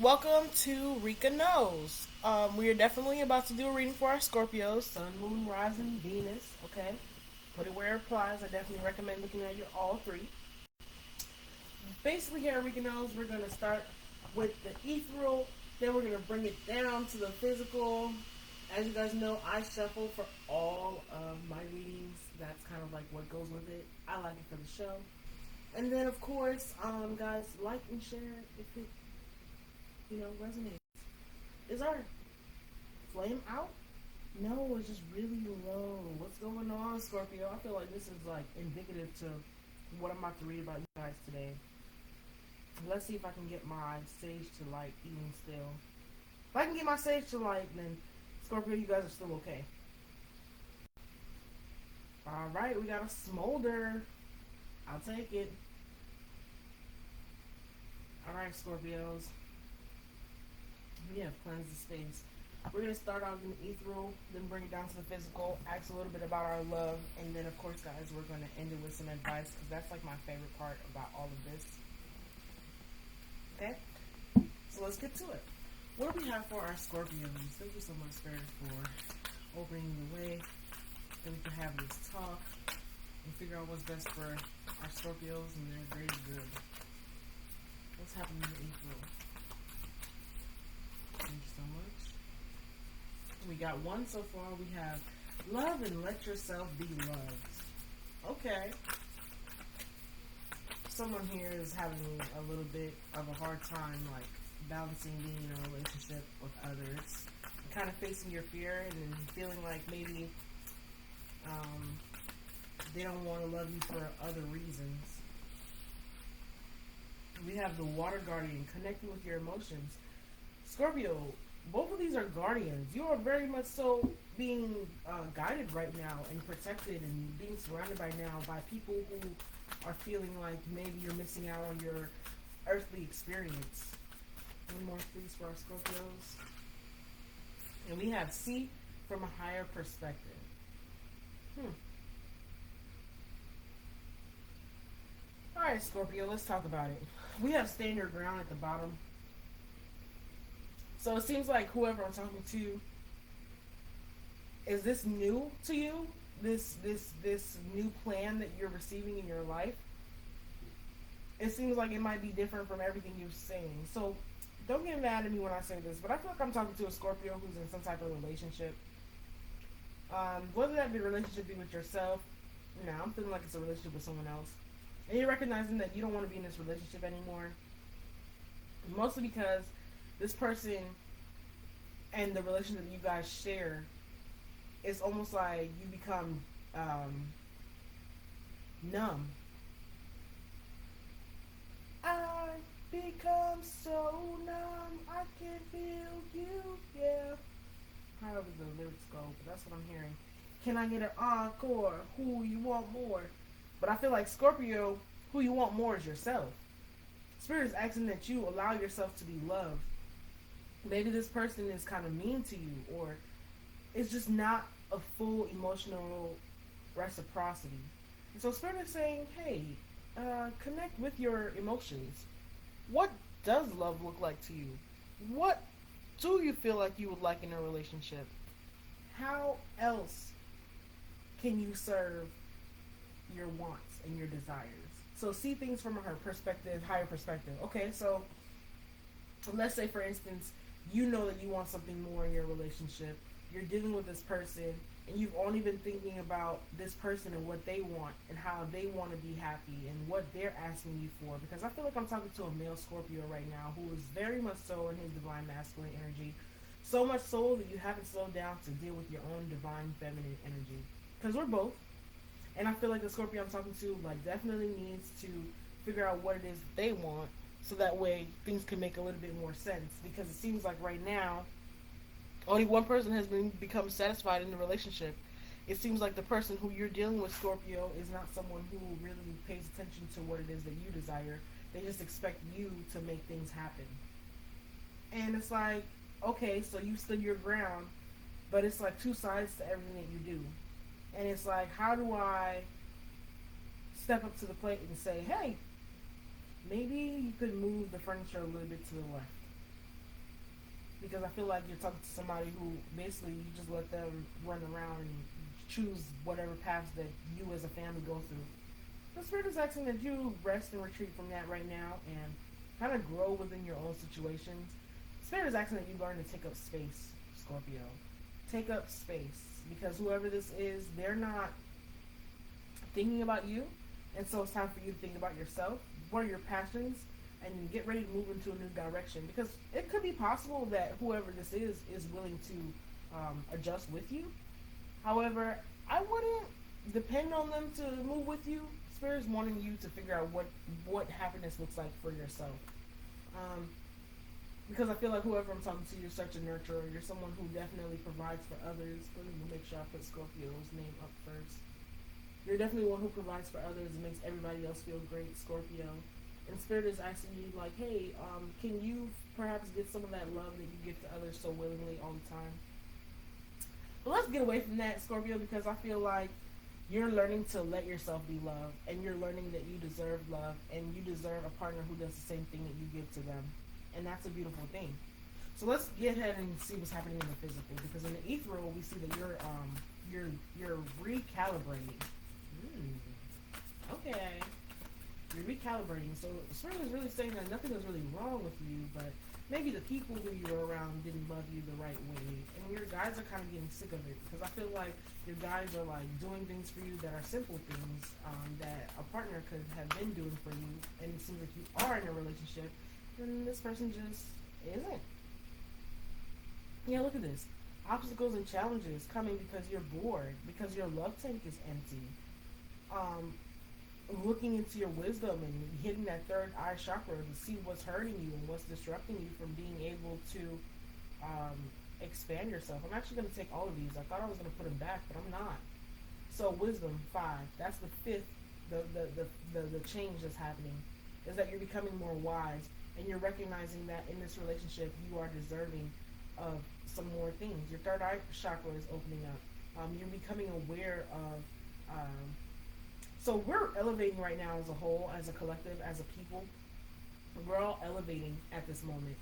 Welcome to Rika Knows. We are definitely about to do a reading for our Scorpios, Sun, Moon, Rising, Venus. Okay, put it where it applies. I definitely recommend looking at your all three. Basically, here at Rika Knows, we're gonna start with the ethereal, then we're gonna bring it down to the physical. As you guys know, I shuffle for all of my readings. That's kind of like what goes with it. I like it for the show. And then, of course, guys, like and share if it resonates. Is our flame out? No, it's just really low. What's going on, Scorpio? I feel like this is like indicative to what I'm about to read about you guys today. Let's see if I can get my sage to light even still. If I can get my sage to light, then Scorpio, you guys are still okay. Alright, we got a smolder. I'll take it. Alright, Scorpios. We have cleanse the space. We're going to start out in the ethereal, then bring it down to the physical, ask a little bit about our love, and then, of course, guys, we're going to end it with some advice because that's like my favorite part about all of this. Okay? So let's get to it. What do we have for our Scorpions? Thank you so much, Spirit, for opening the way that we can have this talk and figure out what's best for our Scorpios and their greater good. What's happening in the ethereal? Thank you so much. We got one so far. We have love and let yourself be loved. Okay. Someone here is having a little bit of a hard time, like, balancing being in a relationship with others. Kind of facing your fear and feeling like maybe they don't want to love you for other reasons. We have the water guardian, connecting with your emotions. Scorpio, both of these are guardians. You are very much so being guided right now and protected and being surrounded by now by people who are feeling like maybe you're missing out on your earthly experience. One more please for our Scorpios. And we have see from a higher perspective. Alright, Scorpio, let's talk about it. We have stand your ground at the bottom. So it seems like whoever I'm talking to, is this new to you? This new plan that you're receiving in your life? It seems like it might be different from everything you've seen. So don't get mad at me when I say this, but I feel like I'm talking to a Scorpio who's in some type of relationship. Whether that be a relationship be with yourself, I'm feeling like it's a relationship with someone else. And you're recognizing that you don't want to be in this relationship anymore. Mostly because this person and the relationship that you guys share, it's almost like you become numb. I become so numb, I can feel you, yeah. However the lyrics go, but that's what I'm hearing. Can I get an encore? Who you want more? But I feel like Scorpio, who you want more is yourself. Spirit is asking that you allow yourself to be loved. Maybe this person is kind of mean to you, or it's just not a full emotional reciprocity. And so Spirit is saying, hey, connect with your emotions. What does love look like to you? What do you feel like you would like in a relationship? How else can you serve your wants and your desires? So see things from her perspective, higher perspective. Okay, so let's say, for instance, you know that you want something more in your relationship. You're dealing with this person, and you've only been thinking about this person and what they want and how they want to be happy and what they're asking you for. Because I feel like I'm talking to a male Scorpio right now who is very much so in his divine masculine energy. So much so that you haven't slowed down to deal with your own divine feminine energy. Because we're both. And I feel like the Scorpio I'm talking to, like, definitely needs to figure out what it is they want, so that way things can make a little bit more sense. Because it seems like right now, only one person has become satisfied in the relationship. It seems like the person who you're dealing with, Scorpio, is not someone who really pays attention to what it is that you desire. They just expect you to make things happen. And it's like, okay, so you stood your ground, but it's like two sides to everything that you do. And it's like, how do I step up to the plate and say, hey, maybe you could move the furniture a little bit to the left? because I feel like you're talking to somebody who basically you just let them run around and choose whatever paths that you as a family go through. The Spirit is asking that you rest and retreat from that right now and kind of grow within your own situations. Spirit is asking that you learn to take up space, Scorpio. Take up space, because whoever this is, they're not thinking about you, and so it's time for you to think about yourself. What are your passions? And get ready to move into a new direction, because it could be possible that whoever this is willing to adjust with you. However, I wouldn't depend on them to move with you. Spirit is wanting you to figure out what happiness looks like for yourself. Because I feel like whoever I'm talking to, you're such a nurturer. You're someone who definitely provides for others. Let me make sure I put Scorpio's name up first. You're definitely one who provides for others and makes everybody else feel great, Scorpio. And Spirit is asking you, like, hey, can you perhaps get some of that love that you give to others so willingly all the time? But let's get away from that, Scorpio, because I feel like you're learning to let yourself be loved, and you're learning that you deserve love, and you deserve a partner who does the same thing that you give to them. And that's a beautiful thing. So let's get ahead and see what's happening in the physical, because in the ethereal we see that you're recalibrating. Okay, you're recalibrating. So Spirit is really saying that nothing is really wrong with you, but maybe the people who you're around didn't love you the right way, and your guys are kind of getting sick of it, because I feel like your guys are like doing things for you that are simple things that a partner could have been doing for you, and it seems like you are in a relationship. And this person just isn't. Yeah, look at this. Obstacles and challenges coming because you're bored, because your love tank is empty. Looking into your wisdom and hitting that third eye chakra to see what's hurting you and what's disrupting you from being able to expand yourself. I'm actually going to take all of these. I thought I was going to put them back, but I'm not. So wisdom, 5. That's the fifth, the change that's happening, is that you're becoming more wise. And you're recognizing that in this relationship, you are deserving of some more things. Your third eye chakra is opening up. You're becoming aware of... so we're elevating right now as a whole, as a collective, as a people. We're all elevating at this moment.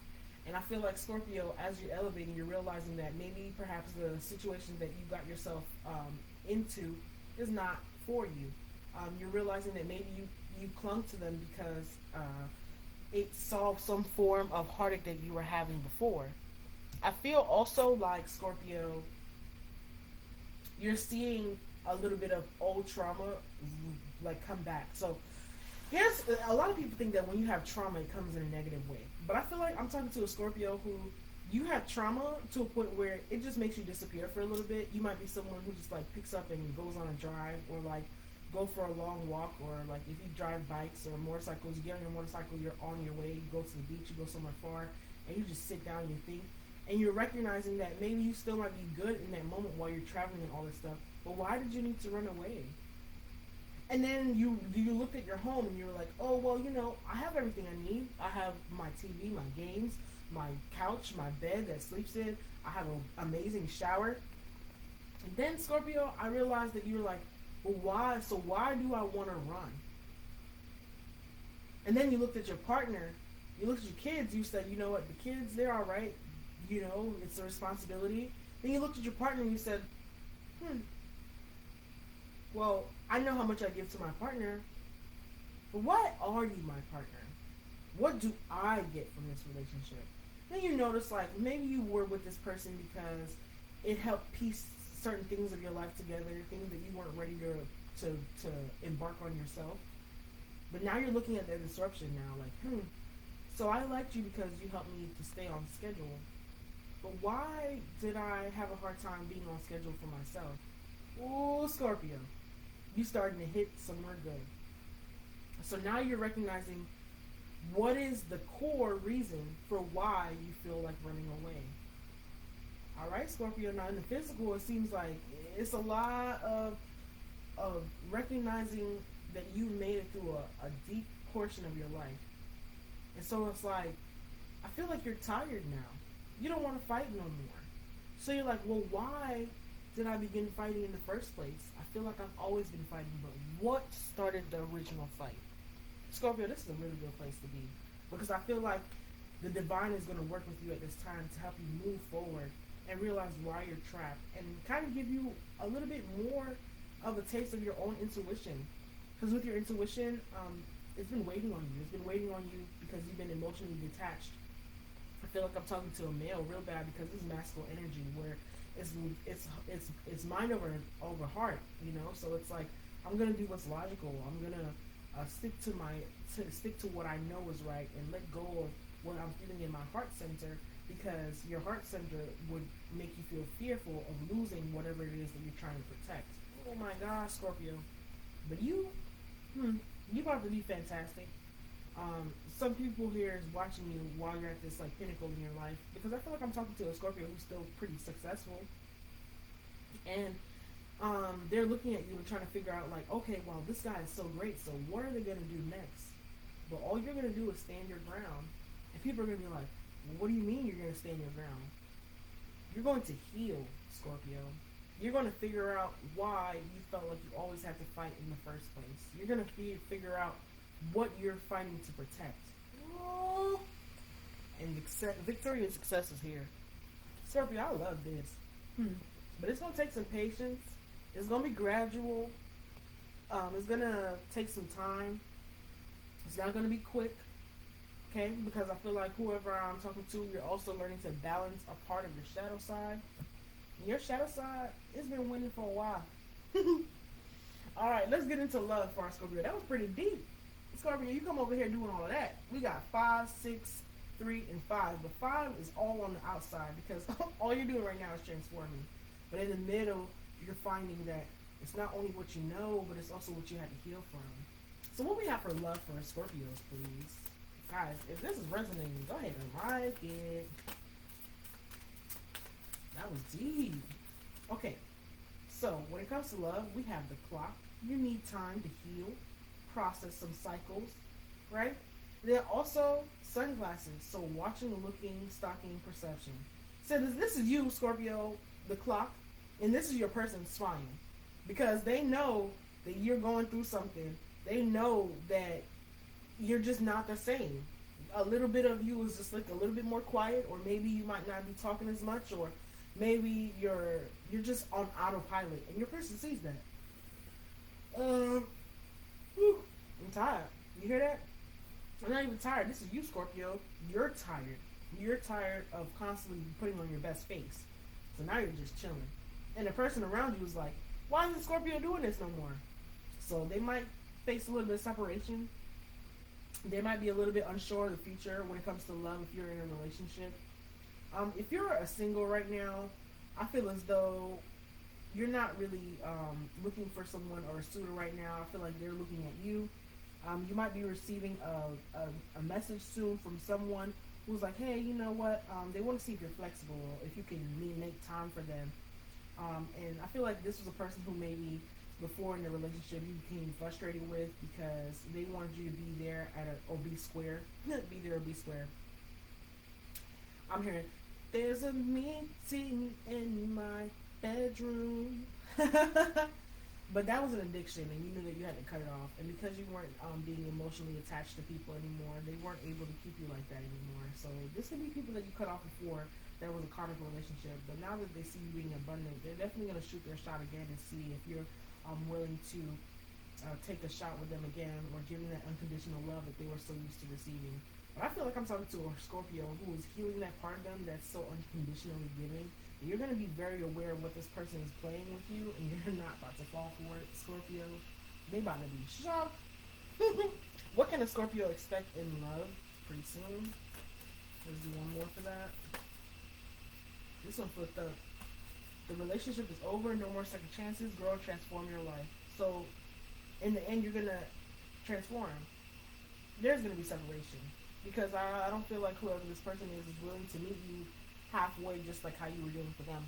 And I feel like, Scorpio, as you're elevating, you're realizing that maybe perhaps the situation that you got yourself into is not for you. You're realizing that maybe you clung to them because... it solved some form of heartache that you were having before. I feel also like, Scorpio, you're seeing a little bit of old trauma like come back. So here's a lot of people think that when you have trauma, it comes in a negative way. But I feel like I'm talking to a Scorpio who you have trauma to a point where it just makes you disappear for a little bit. You might be someone who just like picks up and goes on a drive, or like go for a long walk, or like if you drive bikes or motorcycles, you get on your motorcycle, you're on your way, you go to the beach, you go somewhere far, and you just sit down and you think, and you're recognizing that maybe you still might be good in that moment while you're traveling and all this stuff, but why did you need to run away? And then you looked at your home and you were like, oh, well, you know, I have everything I need. I have my TV, my games, my couch, my bed that sleeps in, I have an amazing shower. And then, Scorpio, I realized that you were like, well, why? So why do I want to run? And then you looked at your partner, you looked at your kids, you said, you know what, the kids, they're all right. You know, it's a responsibility. Then you looked at your partner and you said, well, I know how much I give to my partner, but why are you my partner? What do I get from this relationship? Then you notice, like, maybe you were with this person because it helped piece certain things of your life together, things that you weren't ready to embark on yourself. But now you're looking at that disruption now, like, so I liked you because you helped me to stay on schedule. But why did I have a hard time being on schedule for myself? Oh, Scorpio, you starting to hit somewhere good. So now you're recognizing what is the core reason for why you feel like running away. All right, Scorpio. Now in the physical, it seems like it's a lot of recognizing that you made it through a deep portion of your life. And so it's like, I feel like you're tired now. You don't want to fight no more. So you're like, well, why did I begin fighting in the first place? I feel like I've always been fighting, but what started the original fight? Scorpio, this is a really good place to be, because I feel like The divine is going to work with you at this time to help you move forward and realize why you're trapped, and kind of give you a little bit more of a taste of your own intuition. Because with your intuition, it's been waiting on you. It's been waiting on you because you've been emotionally detached. I feel like I'm talking to a male real bad because this is masculine energy where it's mind over heart, you know. So it's like I'm gonna do what's logical. I'm gonna stick to what I know is right and let go of what I'm feeling in my heart center, because your heart center would make you feel fearful of losing whatever it is that you're trying to protect. Oh my gosh, Scorpio. But you about to be fantastic. Some people here is watching you while you're at this like pinnacle in your life, because I feel like I'm talking to a Scorpio who's still pretty successful, and they're looking at you and trying to figure out like, okay, well, this guy is so great, so what are they gonna do next? But all you're gonna do is stand your ground, and people are gonna be like, well, what do you mean you're gonna stand your ground? You're going to heal, Scorpio. You're going to figure out why you felt like you always had to fight in the first place. You're going to figure out what you're fighting to protect. Oh. And victory and success is here. Scorpio, I love this. But it's going to take some patience. It's going to be gradual. It's going to take some time. It's not going to be quick. Okay? Because I feel like whoever I'm talking to, you're also learning to balance a part of your shadow side. Your shadow side has been winning for a while. Alright, let's get into love for our Scorpio. That was pretty deep. Scorpio, you come over here doing all of that. We got 5, 6, 3, and 5. But 5 is all on the outside because all you're doing right now is transforming. But in the middle, you're finding that it's not only what you know, but it's also what you had to heal from. So what we have for love for Scorpios, please? Guys, if this is resonating, go ahead and like it. That was deep. Okay, so when it comes to love, we have the clock. You need time to heal, process some cycles, right? There are also sunglasses, so watching, looking, stalking, perception. So this is you, Scorpio, the clock, and this is your person smiling, because they know that you're going through something. They know that you're just not the same. A little bit of you is just like a little bit more quiet, or maybe you might not be talking as much, or maybe you're just on autopilot, and your person sees that. I'm tired. You hear that? I'm not even tired. This is you, Scorpio. You're tired. You're tired of constantly putting on your best face. So now you're just chilling. And the person around you is like, why isn't Scorpio doing this no more? So they might face a little bit of separation. They might be a little bit unsure of the future when it comes to love if you're in a relationship. If you're a single right now, I feel as though you're not really looking for someone or a suitor right now. I feel like they're looking at you. You might be receiving a message soon from someone who's like, hey, you know what? They want to see if you're flexible, if you can make time for them. And I feel like this was a person who maybe before in the relationship you became frustrated with because they wanted you to be there at or be square. Be there or be square. I'm hearing, there's a meeting in my bedroom. But that was an addiction, and you knew that you had to cut it off. And because you weren't being emotionally attached to people anymore, they weren't able to keep you like that anymore. So this could be people that you cut off before that was a karmic relationship. But now that they see you being abundant, they're definitely going to shoot their shot again and see if you're willing to take a shot with them again, or give them that unconditional love that they were so used to receiving. But I feel like I'm talking to a Scorpio who is healing that part of them that's so unconditionally giving. You're going to be very aware of what this person is playing with you, and you're not about to fall for it, Scorpio. They about to be shocked. What can a Scorpio expect in love pretty soon? Let's do one more for that. This one flipped up. The relationship is over, no more second chances, grow, transform your life. So, in the end, you're going to transform. There's going to be separation. Because I don't feel like whoever this person is willing to meet you halfway, just like how you were doing for them.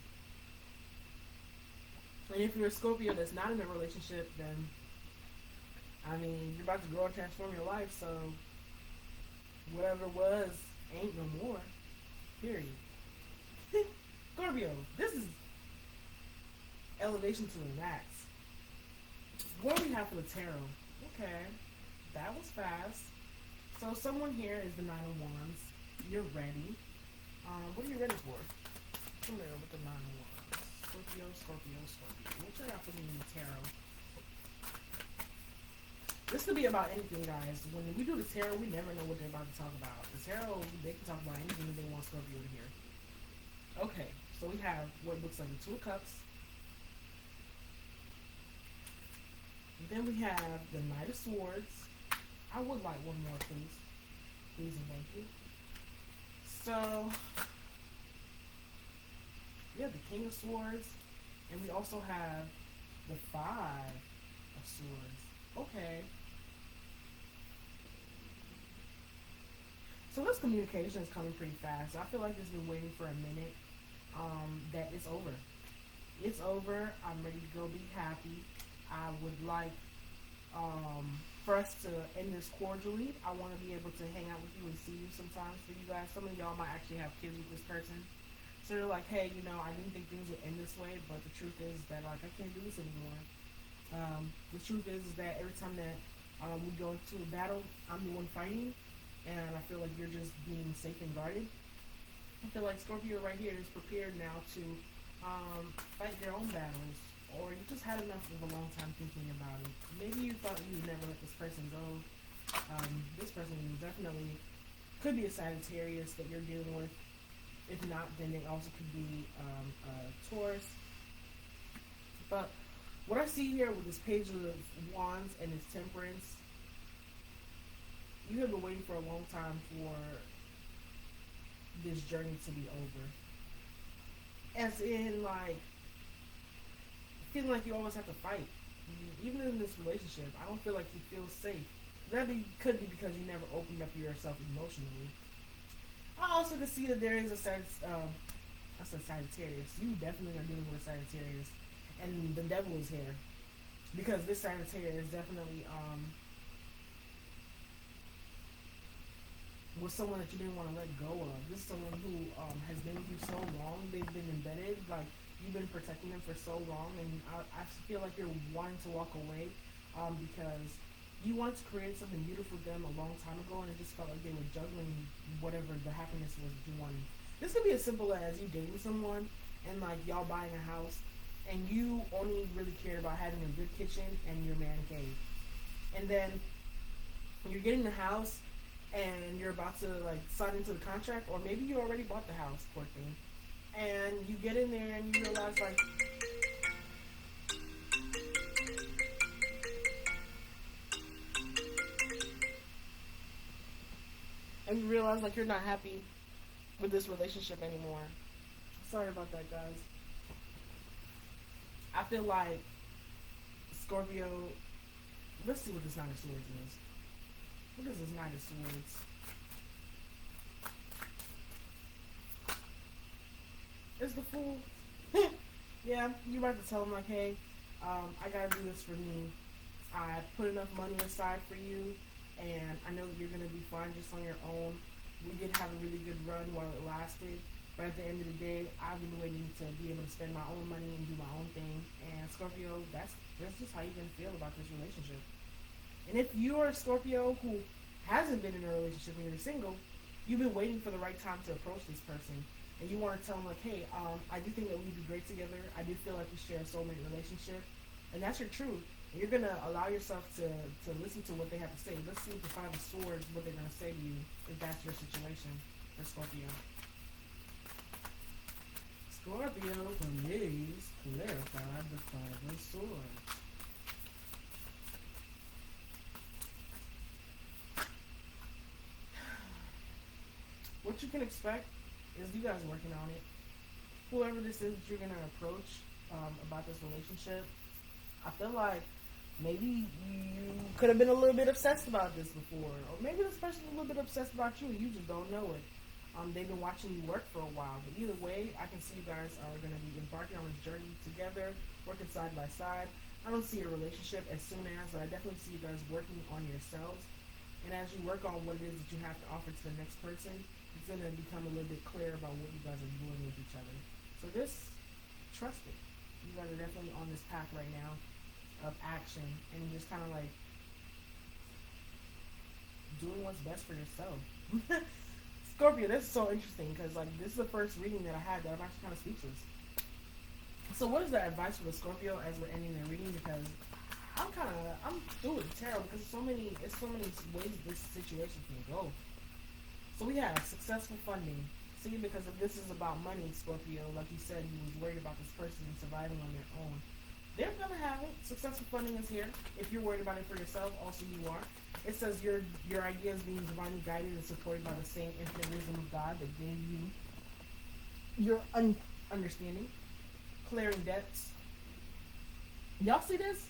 And if you're a Scorpio that's not in a relationship, then I mean, you're about to grow and transform your life, so whatever was ain't no more. Period. Scorpio, this is elevation to the max. What do we have for the tarot? Okay, that was fast. So someone here is the Nine of Wands. You're ready. What are you ready for? Come here with the 9 of Wands. Scorpio, Scorpio, Scorpio. What y'all got for me in the tarot? This could be about anything, guys. When we do the tarot, we never know what they're about to talk about. The tarot, they can talk about anything they want Scorpio to hear. Okay, so we have what looks like the 2 of Cups. Then we have the Knight of Swords. I would like one more, please. Please and thank you. So, we have the King of Swords. And we also have the 5 of Swords. Okay. So this communication is coming pretty fast. I feel like it's been waiting for a minute. That it's over. It's over. I'm ready to go be happy. I would like for us to end this cordially. I want to be able to hang out with you and see you sometimes for you guys. Some of y'all might actually have kids with this person. So they're like, hey, you know, I didn't think things would end this way, but the truth is that, like, I can't do this anymore. The truth is that every time that we go into a battle, I'm the one fighting, and I feel like you're just being safe and guarded. I feel like Scorpio right here is prepared now to fight your own battles, or you just had enough of a long time thinking about it. Maybe you thought you would never let this person go. This person definitely could be a Sagittarius that you're dealing with. If not, then they also could be a Taurus. But what I see here with this Page of Wands and this Temperance, you have been waiting for a long time for this journey to be over. As in, like, feeling like you always have to fight. Even in this relationship, I don't feel like you feel safe. That could be because you never opened up yourself emotionally. I also can see that there is a Sagittarius. You definitely are dealing with a Sagittarius. And the devil is here. Because this Sagittarius definitely was someone that you didn't want to let go of. This is someone who has been with you so long. They've been embedded. Like, you've been protecting them for so long. And I feel like you're wanting to walk away because you wanted to create something beautiful with them a long time ago, and it just felt like they were juggling whatever the happiness was that you wanted. This could be as simple as you dating someone and, like, y'all buying a house, and you only really care about having a good kitchen and your man cave. And then you're getting the house, and you're about to, like, sign into the contract, or maybe you already bought the house, poor thing. And you get in there and you realize, like, you're not happy with this relationship anymore. Sorry about that, guys. I feel like Scorpio, let's see what this Knight of Swords is. What is this Knight of Swords? It's the Fool. Yeah, you might have to tell him, like, hey, I gotta do this for me. I put enough money aside for you, and I know that you're gonna be fine just on your own. We did have a really good run while it lasted, but at the end of the day, I've been waiting to be able to spend my own money and do my own thing. And Scorpio, that's just how you're gonna feel about this relationship. And if you're a Scorpio who hasn't been in a relationship and you're single, you've been waiting for the right time to approach this person. And you want to tell them, like, hey, I do think that we'd be great together. I do feel like we share a soulmate relationship. And that's your truth. And you're going to allow yourself to listen to what they have to say. Let's see with the 5 of Swords what they're going to say to you if that's your situation for Scorpio. Scorpio, please clarify the 5 of Swords. What you can expect is you guys working on it. Whoever this is that you're going to approach about this relationship, I feel like maybe you could have been a little bit obsessed about this before. Or maybe this person's a little bit obsessed about you and you just don't know it. They've been watching you work for a while. But either way, I can see you guys are going to be embarking on this journey together, working side by side. I don't see a relationship as soon as, but I definitely see you guys working on yourselves. And as you work on what it is that you have to offer to the next person, it's going to become a little bit clear about what you guys are doing with each other. So just trust it. You guys are definitely on this path right now of action and just kind of like doing what's best for yourself. Scorpio, this is so interesting because like this is the first reading that I had that I'm actually kind of speechless. So what is the advice for the Scorpio as we're ending the reading? Because I'm through with the tarot because it's so many ways this situation can go. So we have successful funding. See, because if this is about money, Scorpio, like you said, you was worried about this person surviving on their own. They're gonna have it. Successful funding is here. If you're worried about it for yourself, also you are. It says your ideas being divinely guided and supported by the same infinite wisdom of God that gave you your understanding, clearing debts. Y'all see this?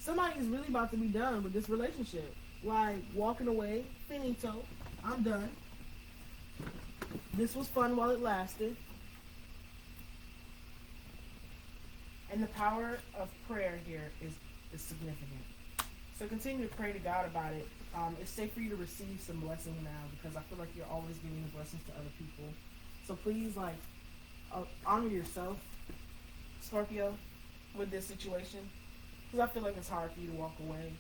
Somebody is really about to be done with this relationship. Like walking away, finito. I'm done. This was fun while it lasted. And the power of prayer here is significant. So continue to pray to God about it. It's safe for you to receive some blessing now because I feel like you're always giving the blessings to other people. So please, like, honor yourself, Scorpio, with this situation. Because I feel like it's hard for you to walk away.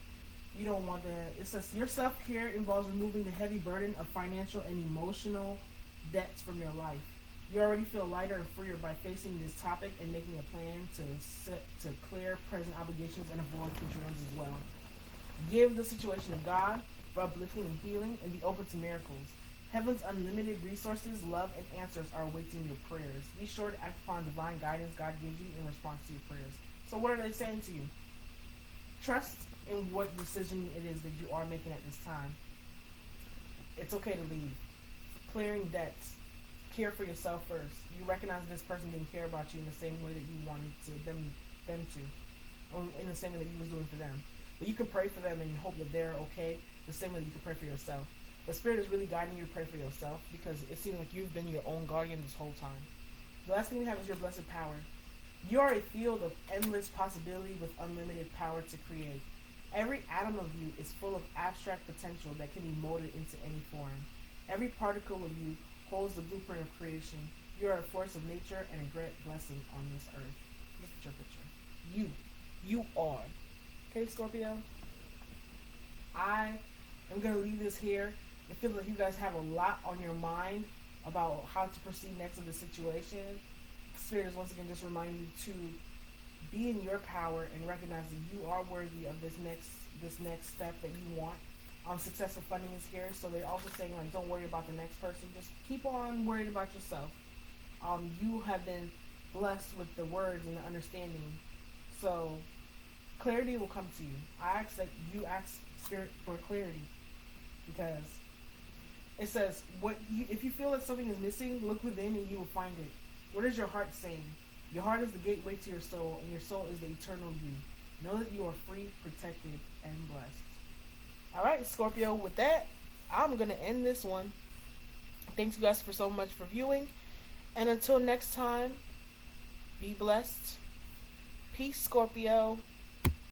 You don't want to. It says your self-care involves removing the heavy burden of financial and emotional debts from your life. You already feel lighter and freer by facing this topic and making a plan to clear present obligations and avoid future ones as well. Give the situation to God for uplifting and healing and be open to miracles. Heaven's unlimited resources, love, and answers are awaiting your prayers. Be sure to act upon divine guidance God gives you in response to your prayers. So what are they saying to you? Trust in what decision it is that you are making at this time. It's okay to leave. Clearing debts. Care for yourself first. You recognize this person didn't care about you in the same way that you wanted them to, or in the same way that you was doing for them. But you can pray for them and hope that they're okay, the same way that you can pray for yourself. The Spirit is really guiding you to pray for yourself because it seems like you've been your own guardian this whole time. The last thing we have is your blessed power. You are a field of endless possibility with unlimited power to create. Every atom of you is full of abstract potential that can be molded into any form. Every particle of you holds the blueprint of creation. You are a force of nature and a great blessing on this earth. Look at your picture. You are. Okay, Scorpio? I am going to leave this here. I feel like you guys have a lot on your mind about how to proceed next in the situation. Spirit is once again just reminding you to be in your power and recognize that you are worthy of this next step that you want. Successful funding is here, so they're also saying like don't worry about the next person, just keep on worried about yourself. You have been blessed with the words and the understanding, so clarity will come to you. I ask that you ask Spirit for clarity because it says if you feel that something is missing, look within and you will find it. What is your heart saying? Your heart is the gateway to your soul, and your soul is the eternal you. Know that you are free, protected, and blessed. Alright, Scorpio, with that, I'm going to end this one. Thanks you guys for so much for viewing. And until next time, be blessed. Peace, Scorpio.